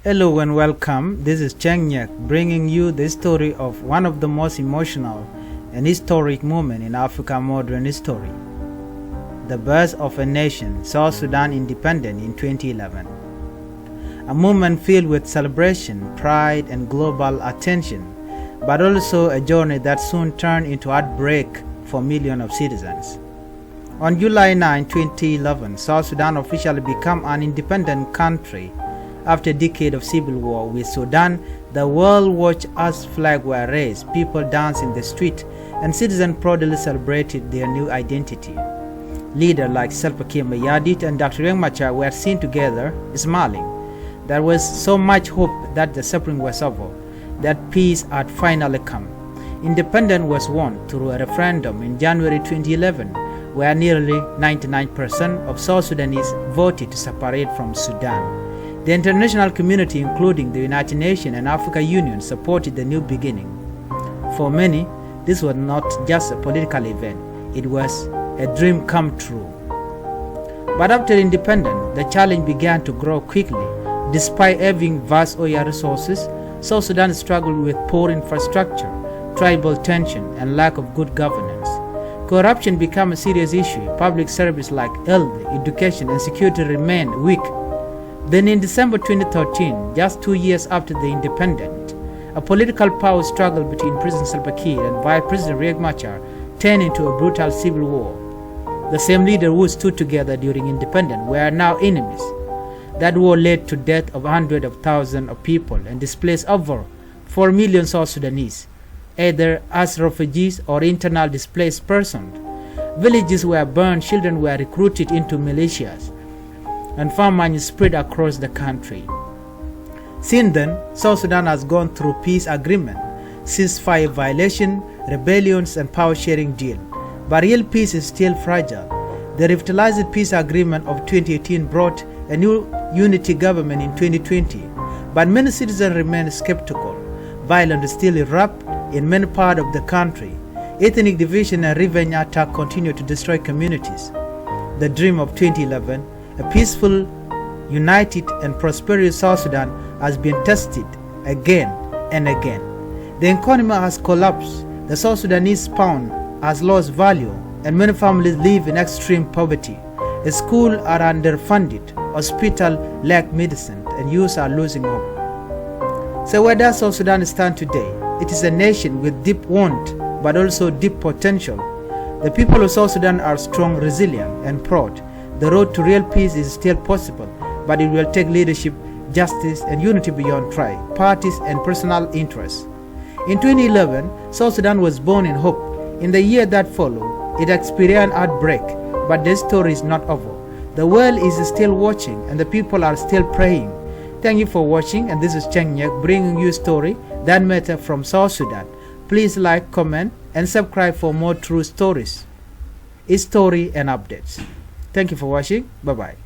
Hello and welcome. This is Changkuoth Nyak bringing you the story of one of the most emotional and historic moments in African modern history. The birth of a nation, South Sudan Independence in 2011. A moment filled with celebration, pride and global attention, but also a journey that soon turned into heartbreak for millions of citizens. On July 9, 2011, South Sudan officially became an independent country. After a decade of civil war with Sudan, the world watched as flags were raised, people danced in the street, and citizens proudly celebrated their new identity. Leaders like Salva Kiir Mayardit and Dr. Riek Machar were seen together, smiling. There was so much hope that the suffering was over, that peace had finally come. Independence was won through a referendum in January 2011, where nearly 99% of South Sudanese voted to separate from Sudan. The international community, including the United Nations and African Union, supported the new beginning. For many, this was not just a political event, it was a dream come true. But after independence, the challenge began to grow quickly. Despite having vast oil resources, South Sudan struggled with poor infrastructure, tribal tension, and lack of good governance. Corruption became a serious issue. Public services like health, education, and security remained weak. Then in December 2013, just 2 years after the independence, a political power struggle between President Salva Kiir and Vice President Riek Machar turned into a brutal civil war. The same leaders who stood together during independence were now enemies. That war led to the death of hundreds of thousands of people and displaced over 4 million South Sudanese, either as refugees or internal displaced persons. Villages were burned, children were recruited into militias, and famine spread across the country. Since then, South Sudan has gone through peace agreement, ceasefire violation, rebellions, and power-sharing deal. But real peace is still fragile. The revitalized peace agreement of 2018 brought a new unity government in 2020, but many citizens remain skeptical. Violence still erupts in many parts of the country. Ethnic division and revenge attacks continue to destroy communities. The dream of 2011, a peaceful, united, and prosperous South Sudan has been tested again and again. The economy has collapsed, the South Sudanese pound has lost value, and many families live in extreme poverty. Schools are underfunded, hospitals lack medicine, and youth are losing hope. So where does South Sudan stand today? It is a nation with deep want, but also deep potential. The people of South Sudan are strong, resilient, and proud. The road to real peace is still possible, but it will take leadership, justice, and unity beyond tribe, parties, and personal interests. In 2011, South Sudan was born in hope. In the year that followed, it experienced heartbreak, but the story is not over. The world is still watching, and the people are still praying. Thank you for watching, and this is Changkuoth Nyak bringing you a story that matters from South Sudan. Please like, comment, and subscribe for more true stories, history, and updates. Thank you for watching. Bye-bye.